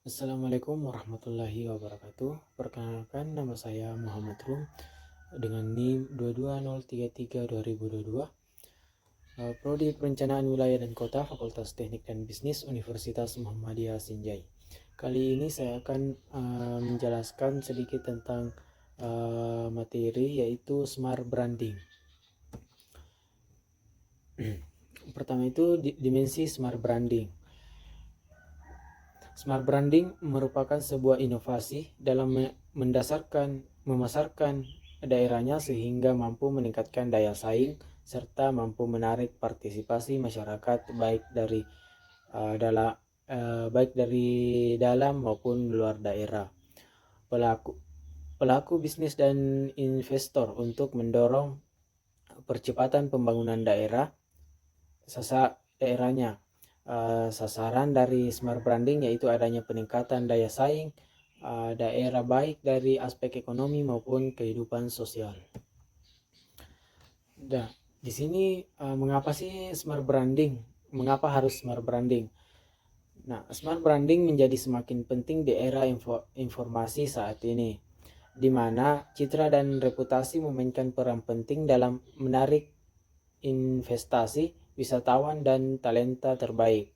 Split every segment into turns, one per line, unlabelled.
Assalamualaikum warahmatullahi wabarakatuh. Perkenalkan, nama saya Muhammad Rum dengan NIM 22033-2022, Prodi Perencanaan Wilayah dan Kota, Fakultas Teknik dan Bisnis, Universitas Muhammadiyah Sinjai. Kali ini saya akan menjelaskan sedikit tentang materi, yaitu Smart Branding. Pertama itu dimensi Smart Branding. Smart branding merupakan sebuah inovasi dalam memasarkan daerahnya sehingga mampu meningkatkan daya saing serta mampu menarik partisipasi masyarakat baik dari dalam maupun luar daerah. Pelaku bisnis dan investor untuk mendorong percepatan pembangunan daerahnya. Sasaran dari smart branding yaitu adanya peningkatan daya saing daerah baik dari aspek ekonomi maupun kehidupan sosial. Nah, di sini mengapa sih smart branding? Mengapa harus smart branding? Nah, smart branding menjadi semakin penting di era informasi saat ini, di mana citra dan reputasi memainkan peran penting dalam menarik investasi, wisatawan, dan talenta terbaik.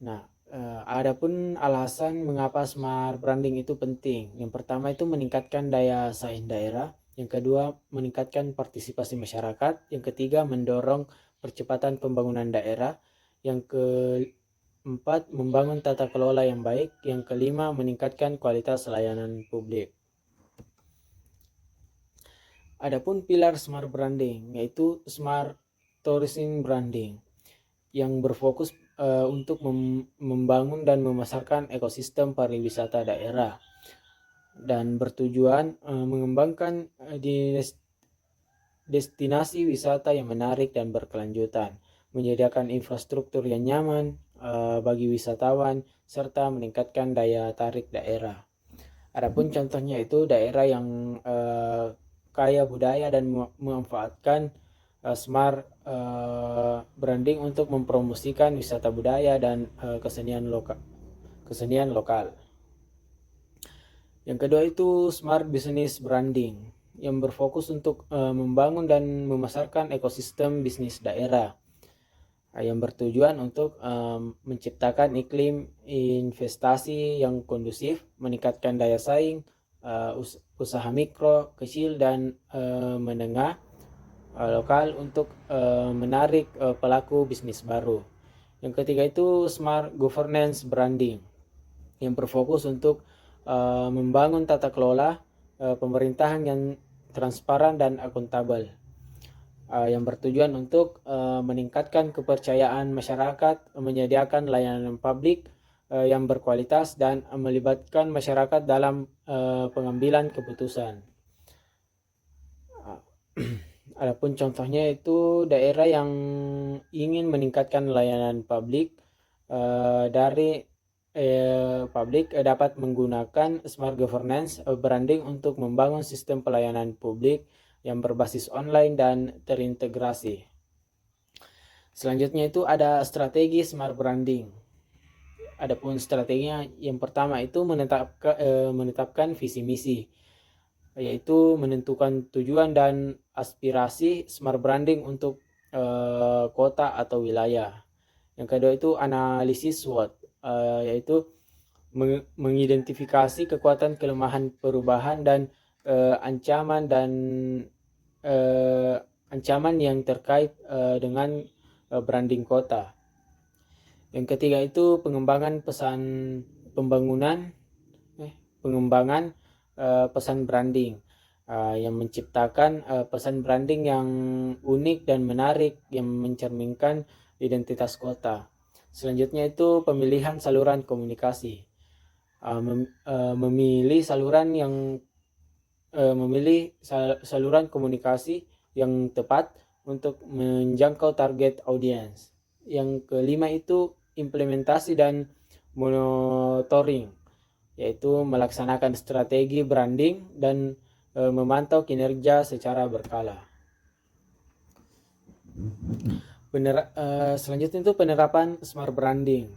Nah, adapun alasan mengapa smart branding itu penting. Yang pertama itu meningkatkan daya saing daerah, yang kedua meningkatkan partisipasi masyarakat, yang ketiga mendorong percepatan pembangunan daerah, yang keempat membangun tata kelola yang baik, yang kelima meningkatkan kualitas layanan publik. Adapun pilar smart branding yaitu smart tourism branding yang berfokus untuk membangun dan memasarkan ekosistem pariwisata daerah dan bertujuan mengembangkan destinasi wisata yang menarik dan berkelanjutan, menyediakan infrastruktur yang nyaman bagi wisatawan serta meningkatkan daya tarik daerah. Adapun contohnya itu daerah yang kaya budaya dan memanfaatkan smart branding untuk mempromosikan wisata budaya dan kesenian lokal. Yang kedua itu smart business branding yang berfokus untuk membangun dan memasarkan ekosistem bisnis daerah yang bertujuan untuk menciptakan iklim investasi yang kondusif, meningkatkan daya saing usaha mikro, kecil, dan menengah lokal untuk menarik pelaku bisnis baru. Yang ketiga itu smart governance branding yang berfokus untuk membangun tata kelola pemerintahan yang transparan dan akuntabel, yang bertujuan untuk meningkatkan kepercayaan masyarakat, menyediakan layanan publik yang berkualitas dan melibatkan masyarakat dalam pengambilan keputusan. Adapun contohnya itu daerah yang ingin meningkatkan layanan publik dapat menggunakan smart governance branding untuk membangun sistem pelayanan publik yang berbasis online dan terintegrasi. Selanjutnya itu ada strategi smart branding. Adapun strateginya yang pertama itu menetapkan visi misi, yaitu menentukan tujuan dan aspirasi smart branding untuk kota atau wilayah. Yang kedua itu analisis SWOT, yaitu mengidentifikasi kekuatan, kelemahan, perubahan, dan ancaman yang terkait dengan branding kota. Yang ketiga itu pengembangan pesan branding yang menciptakan pesan branding yang unik dan menarik yang mencerminkan identitas kota. Selanjutnya itu pemilihan saluran komunikasi. Memilih saluran komunikasi yang tepat untuk menjangkau target audiens. Yang kelima itu implementasi dan monitoring, yaitu melaksanakan strategi branding dan memantau kinerja secara berkala. Selanjutnya itu penerapan smart branding.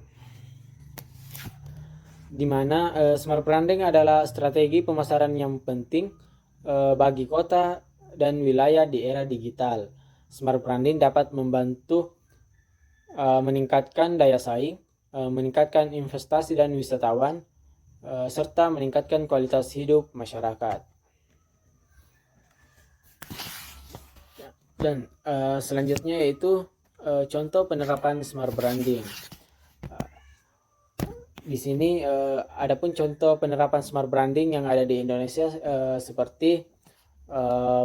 di mana smart branding adalah strategi pemasaran yang penting bagi kota dan wilayah di era digital. Smart branding dapat membantu meningkatkan daya saing, meningkatkan investasi dan wisatawan, serta meningkatkan kualitas hidup masyarakat. Dan selanjutnya yaitu contoh penerapan smart branding. Di sini adapun contoh penerapan smart branding yang ada di Indonesia seperti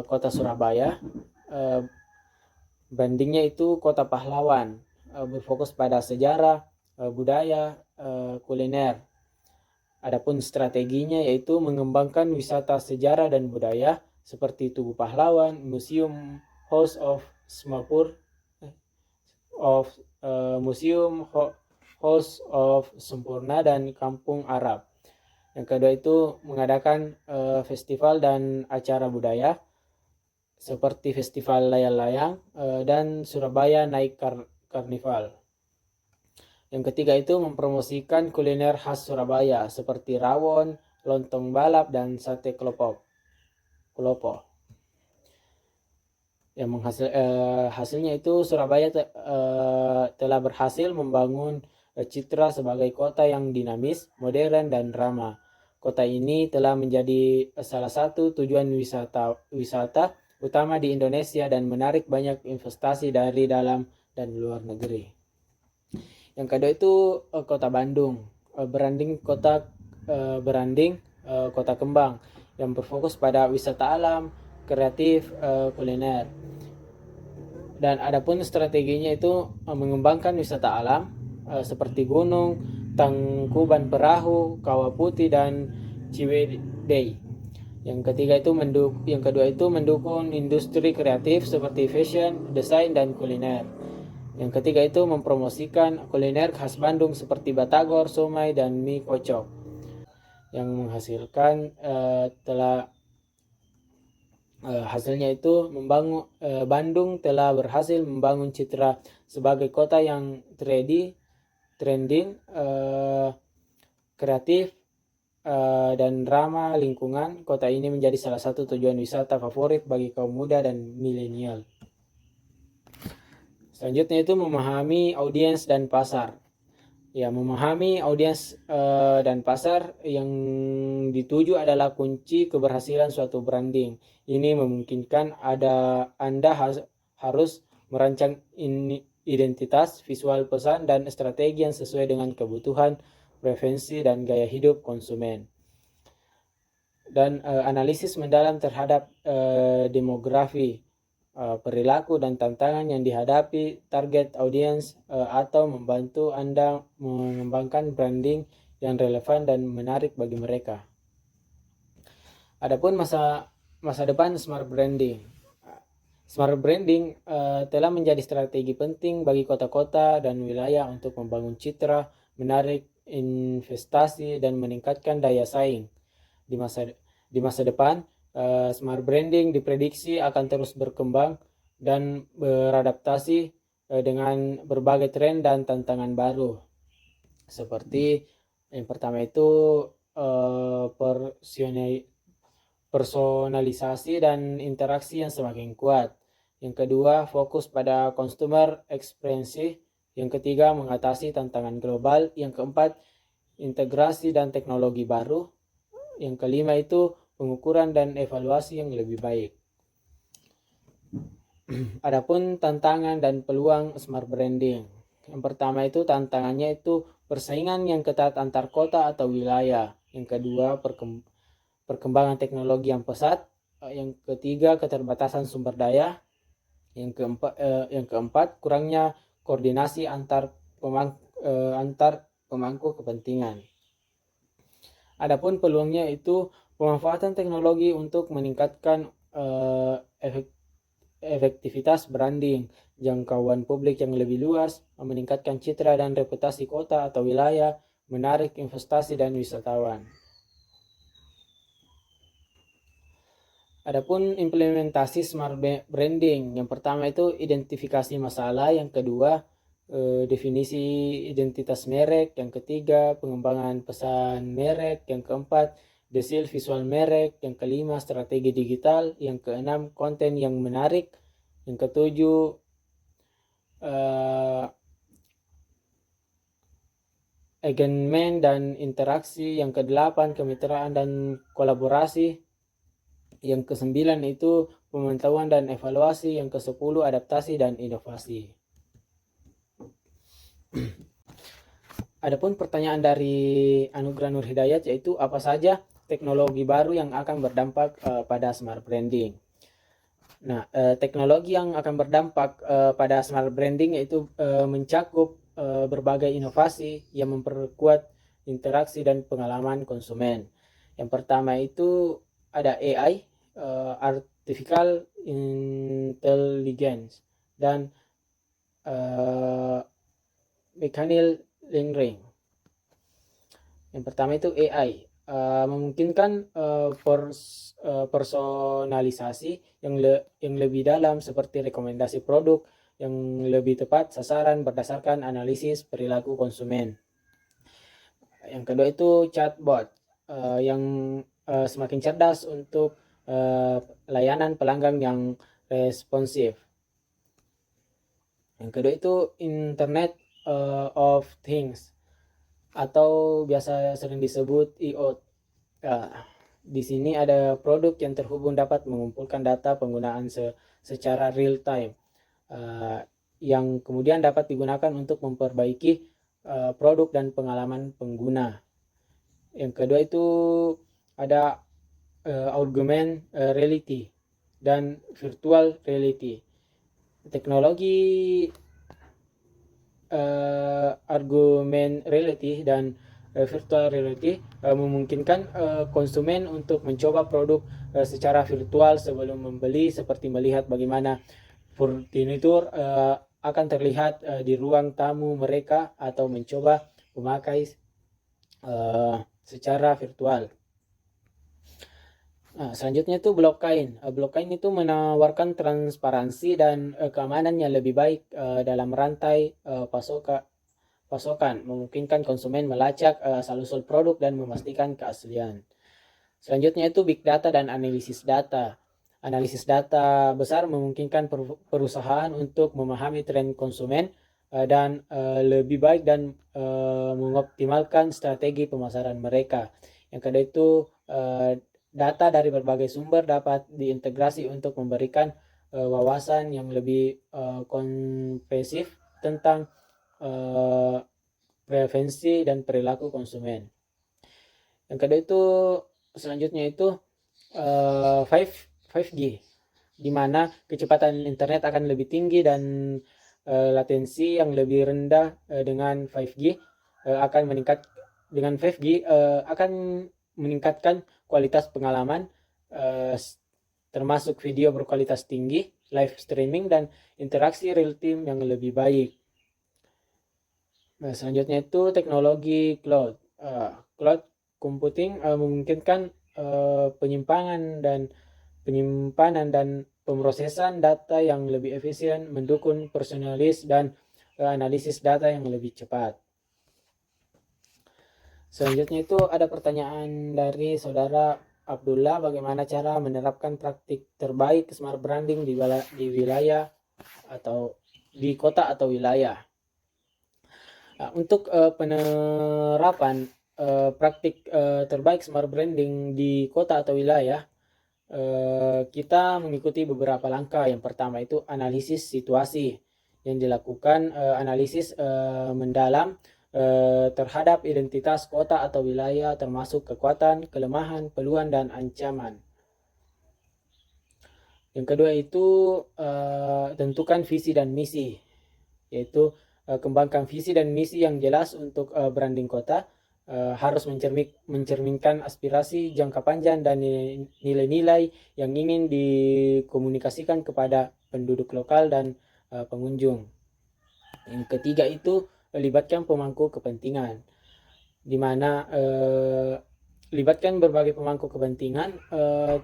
kota Surabaya. Brandingnya itu kota pahlawan, berfokus pada sejarah, budaya, kuliner. Adapun strateginya yaitu mengembangkan wisata sejarah dan budaya seperti Tugu Pahlawan, Museum House of Smapur, Museum House of Sempurna dan Kampung Arab. Yang kedua itu mengadakan festival dan acara budaya seperti Festival Layang-Layang dan Surabaya Naik Karnival. Yang ketiga itu mempromosikan kuliner khas Surabaya seperti rawon, lontong balap, dan sate klopo. Yang hasilnya itu Surabaya telah berhasil membangun citra sebagai kota yang dinamis, modern, dan ramah. Kota ini telah menjadi salah satu tujuan wisata utama di Indonesia dan menarik banyak investasi dari dalam dan luar negeri. Yang kedua itu kota Bandung, branding kota kembang yang berfokus pada wisata alam, kreatif, kuliner. Dan adapun strateginya itu mengembangkan wisata alam seperti gunung, Tangkuban Perahu, Kawah Putih, dan Ciwidey. Yang kedua itu mendukung industri kreatif seperti fashion, desain, dan kuliner. Yang ketiga itu mempromosikan kuliner khas Bandung seperti batagor, somai, dan mie kocok. Yang menghasilkan hasilnya itu Bandung telah berhasil membangun citra sebagai kota yang trending, kreatif, dan ramah lingkungan. Kota ini menjadi salah satu tujuan wisata favorit bagi kaum muda dan milenial. Selanjutnya itu memahami audiens dan pasar. Ya, memahami audiens dan pasar yang dituju adalah kunci keberhasilan suatu branding. Ini memungkinkan Anda harus merancang identitas, visual pesan, dan strategi yang sesuai dengan kebutuhan, preferensi, dan gaya hidup konsumen. Dan analisis mendalam terhadap demografi, perilaku, dan tantangan yang dihadapi target audiens atau membantu Anda mengembangkan branding yang relevan dan menarik bagi mereka. Adapun masa depan smart branding. Smart branding telah menjadi strategi penting bagi kota-kota dan wilayah untuk membangun citra, menarik investasi, dan meningkatkan daya saing. Di masa depan, smart branding diprediksi akan terus berkembang dan beradaptasi dengan berbagai tren dan tantangan baru. Seperti yang pertama itu personalisasi dan interaksi yang semakin kuat. Yang kedua, fokus pada consumer experience. Yang ketiga, mengatasi tantangan global. Yang keempat, integrasi dan teknologi baru. Yang kelima itu pengukuran dan evaluasi yang lebih baik. Adapun tantangan dan peluang smart branding. Yang pertama itu tantangannya itu persaingan yang ketat antar kota atau wilayah. Yang kedua, perkembangan teknologi yang pesat. Yang ketiga, keterbatasan sumber daya. Yang keempat, kurangnya koordinasi antar pemangku kepentingan. Adapun peluangnya itu pemanfaatan teknologi untuk meningkatkan efektivitas branding, jangkauan publik yang lebih luas, meningkatkan citra dan reputasi kota atau wilayah, menarik investasi dan wisatawan. Adapun implementasi smart branding, yang pertama itu identifikasi masalah, yang kedua definisi identitas merek, yang ketiga pengembangan pesan merek, yang keempat desain visual merek, yang kelima strategi digital, yang keenam konten yang menarik, yang ketujuh engagement dan interaksi, yang kedelapan kemitraan dan kolaborasi, yang kesembilan itu pemantauan dan evaluasi, yang kesepuluh adaptasi dan inovasi. Adapun pertanyaan dari Anugrah Nur Hidayat yaitu apa saja teknologi baru yang akan berdampak pada smart branding. Nah, teknologi yang akan berdampak pada smart branding yaitu mencakup berbagai inovasi yang memperkuat interaksi dan pengalaman konsumen. Yang pertama itu ada AI, Artificial Intelligence, dan Mechanical Learning. Yang pertama itu AI, memungkinkan personalisasi yang lebih dalam seperti rekomendasi produk yang lebih tepat sasaran berdasarkan analisis perilaku konsumen. Yang kedua itu chatbot, yang semakin cerdas untuk layanan pelanggan yang responsif. Yang kedua itu Internet of Things atau biasa sering disebut IoT. Di sini ada produk yang terhubung dapat mengumpulkan data penggunaan secara real time, yang kemudian dapat digunakan untuk memperbaiki produk dan pengalaman pengguna. Yang kedua itu ada augmented reality dan virtual reality. Teknologi augmented reality dan virtual reality memungkinkan konsumen untuk mencoba produk secara virtual sebelum membeli, seperti melihat bagaimana furnitur akan terlihat di ruang tamu mereka atau mencoba memakai secara virtual. Nah, selanjutnya itu blockchain. Blockchain itu menawarkan transparansi dan keamanan yang lebih baik dalam rantai pasokan, memungkinkan konsumen melacak asal-usul produk dan memastikan keaslian. Selanjutnya itu big data dan analisis data. Analisis data besar memungkinkan perusahaan untuk memahami tren konsumen dan lebih baik dan mengoptimalkan strategi pemasaran mereka. Yang kedua itu data dari berbagai sumber dapat diintegrasi untuk memberikan wawasan yang lebih komprehensif tentang preferensi dan perilaku konsumen. Yang kedua itu selanjutnya itu 5G, di mana kecepatan internet akan lebih tinggi dan latensi yang lebih rendah. Dengan 5G akan meningkatkan kualitas pengalaman, termasuk video berkualitas tinggi, live streaming, dan interaksi real time yang lebih baik. Nah, selanjutnya itu teknologi cloud. Cloud computing memungkinkan penyimpanan dan pemrosesan data yang lebih efisien, mendukung personalis dan analisis data yang lebih cepat. Selanjutnya itu ada pertanyaan dari saudara Abdullah, bagaimana cara menerapkan praktik terbaik smart branding di wilayah atau di kota atau wilayah. Untuk penerapan praktik terbaik smart branding di kota atau wilayah, kita mengikuti beberapa langkah. Yang pertama itu analisis situasi, yang dilakukan analisis mendalam terhadap identitas kota atau wilayah, termasuk kekuatan, kelemahan, peluang, dan ancaman. Yang kedua itu tentukan visi dan misi, yaitu kembangkan visi dan misi yang jelas untuk branding kota. Harus mencerminkan aspirasi jangka panjang dan nilai-nilai yang ingin dikomunikasikan kepada penduduk lokal dan pengunjung. Yang ketiga itu libatkan pemangku kepentingan, di mana libatkan berbagai pemangku kepentingan,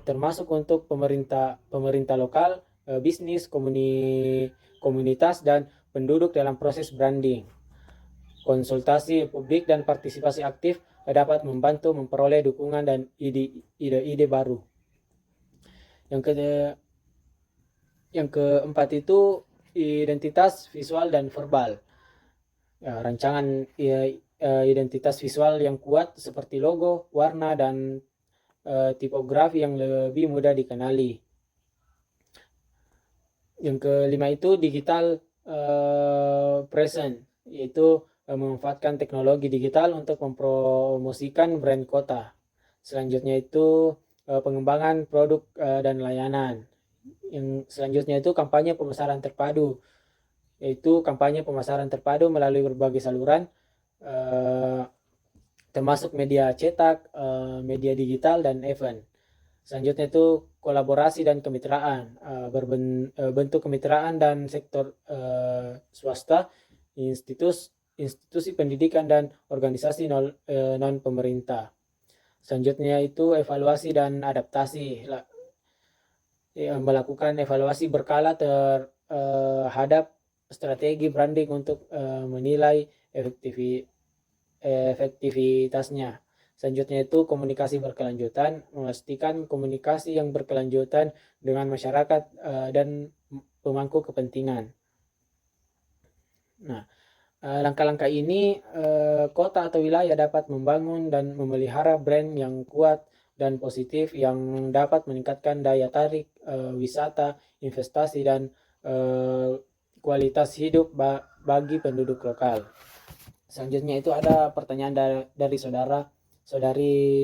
termasuk untuk pemerintah lokal, bisnis, komunitas, dan penduduk dalam proses branding. Konsultasi publik dan partisipasi aktif dapat membantu memperoleh dukungan dan ide-ide baru. Yang keempat itu identitas visual dan verbal. Rancangan identitas visual yang kuat seperti logo, warna, dan tipografi yang lebih mudah dikenali. Yang kelima itu digital present, yaitu memanfaatkan teknologi digital untuk mempromosikan brand kota. Selanjutnya itu pengembangan produk dan layanan. Yang selanjutnya itu kampanye pemasaran terpadu, yaitu kampanye pemasaran terpadu melalui berbagai saluran termasuk media cetak, media digital, dan event. Selanjutnya itu kolaborasi dan kemitraan, bentuk kemitraan dan sektor swasta, institusi pendidikan, dan organisasi non pemerintah. Selanjutnya itu evaluasi dan adaptasi, melakukan evaluasi berkala terhadap strategi branding untuk menilai efektivitasnya. Selanjutnya itu komunikasi berkelanjutan, memastikan komunikasi yang berkelanjutan dengan masyarakat dan pemangku kepentingan. Nah, langkah-langkah ini kota atau wilayah dapat membangun dan memelihara brand yang kuat dan positif yang dapat meningkatkan daya tarik wisata, investasi, dan kualitas hidup bagi penduduk lokal. Selanjutnya itu ada pertanyaan dari saudari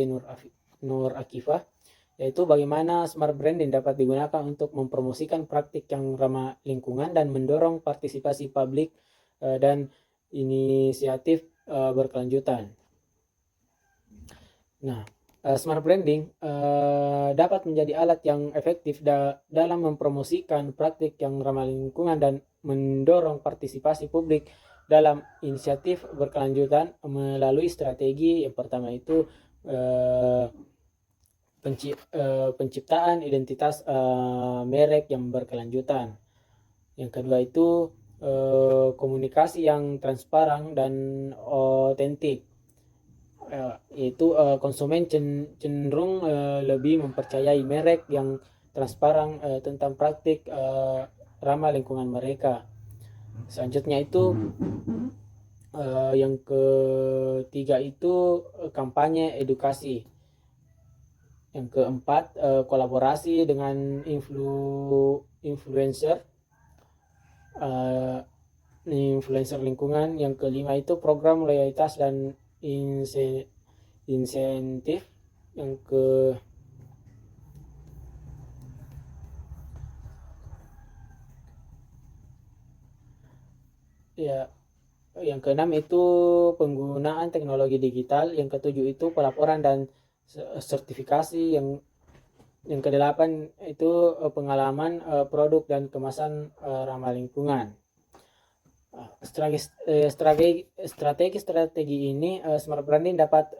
Nur Akifah, yaitu bagaimana smart branding dapat digunakan untuk mempromosikan praktik yang ramah lingkungan dan mendorong partisipasi publik dan inisiatif berkelanjutan. Nah, smart branding dapat menjadi alat yang efektif dalam mempromosikan praktik yang ramah lingkungan dan mendorong partisipasi publik dalam inisiatif berkelanjutan melalui strategi. Yang pertama itu penciptaan identitas merek yang berkelanjutan. Yang kedua itu komunikasi yang transparan dan otentik. Yaitu konsumen cenderung lebih mempercayai merek yang transparan tentang praktik ramah lingkungan mereka. Selanjutnya itu yang ketiga itu kampanye edukasi. Yang keempat kolaborasi dengan influencer lingkungan. Yang kelima itu program loyalitas dan insentif. Yang keenam itu penggunaan teknologi digital. Yang ketujuh itu pelaporan dan sertifikasi. Yang kedelapan itu pengalaman produk dan kemasan ramah lingkungan. Strategi ini smart branding dapat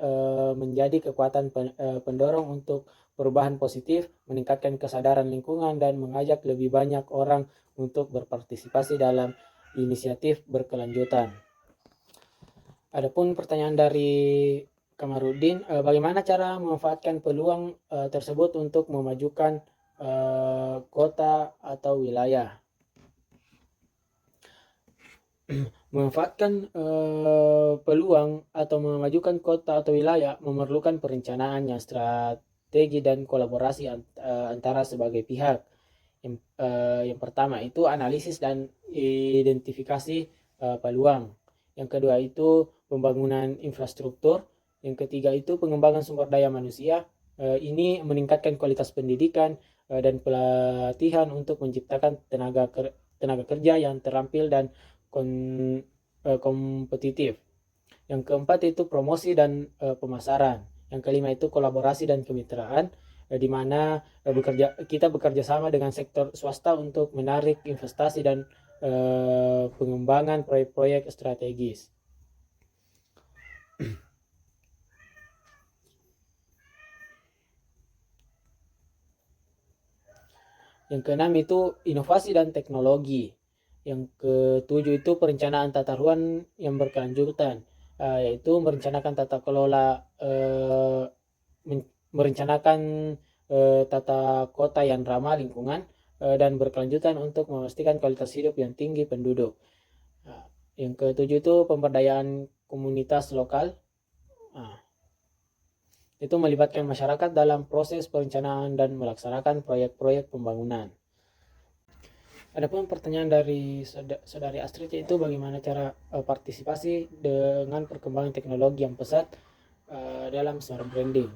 menjadi kekuatan pendorong untuk perubahan positif, meningkatkan kesadaran lingkungan, dan mengajak lebih banyak orang untuk berpartisipasi dalam inisiatif berkelanjutan. Adapun pertanyaan dari Kamarudin, bagaimana cara memanfaatkan peluang tersebut untuk memajukan kota atau wilayah? Memanfaatkan peluang atau memajukan kota atau wilayah memerlukan perencanaan yang strategi dan kolaborasi antara sebagai pihak. Yang pertama itu analisis dan identifikasi peluang. Yang kedua itu pembangunan infrastruktur. Yang ketiga itu pengembangan sumber daya manusia. Ini meningkatkan kualitas pendidikan dan pelatihan untuk menciptakan tenaga kerja yang terampil dan kompetitif. Yang keempat itu promosi dan pemasaran. Yang kelima itu kolaborasi dan kemitraan, di mana kita bekerja sama dengan sektor swasta untuk menarik investasi dan pengembangan proyek-proyek strategis. Yang keenam itu inovasi dan teknologi. Yang ketujuh itu perencanaan tata ruang yang berkelanjutan, yaitu merencanakan tata kelola merencanakan tata kota yang ramah lingkungan dan berkelanjutan untuk memastikan kualitas hidup yang tinggi penduduk. Yang ketujuh itu pemberdayaan komunitas lokal. Itu melibatkan masyarakat dalam proses perencanaan dan melaksanakan proyek-proyek pembangunan. Adapun pertanyaan dari saudari Astrid itu bagaimana cara partisipasi dengan perkembangan teknologi yang pesat dalam smart branding.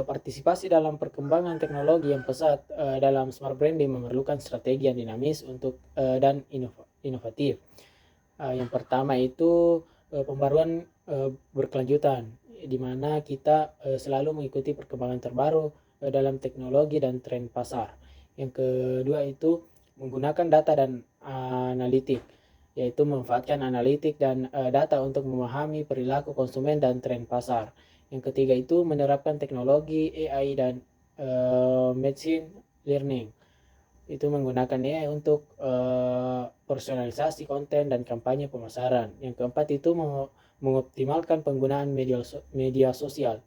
Partisipasi dalam perkembangan teknologi yang pesat dalam smart branding memerlukan strategi yang dinamis dan inovatif. Yang pertama itu pembaruan berkelanjutan, di mana kita selalu mengikuti perkembangan terbaru dalam teknologi dan tren pasar. Yang kedua itu menggunakan data dan analitik, yaitu memanfaatkan analitik dan data untuk memahami perilaku konsumen dan tren pasar. Yang ketiga itu menerapkan teknologi AI dan machine learning, itu menggunakan AI untuk personalisasi konten dan kampanye pemasaran. Yang keempat itu mengoptimalkan penggunaan media sosial.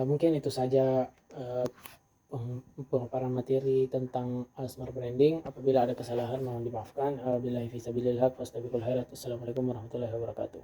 Mungkin itu saja pemaparan materi tentang smart branding. Apabila ada kesalahan mohon dimaafkan. Billahi fisabilillah, fastabiqul khairat. Assalamualaikum warahmatullahi wabarakatuh.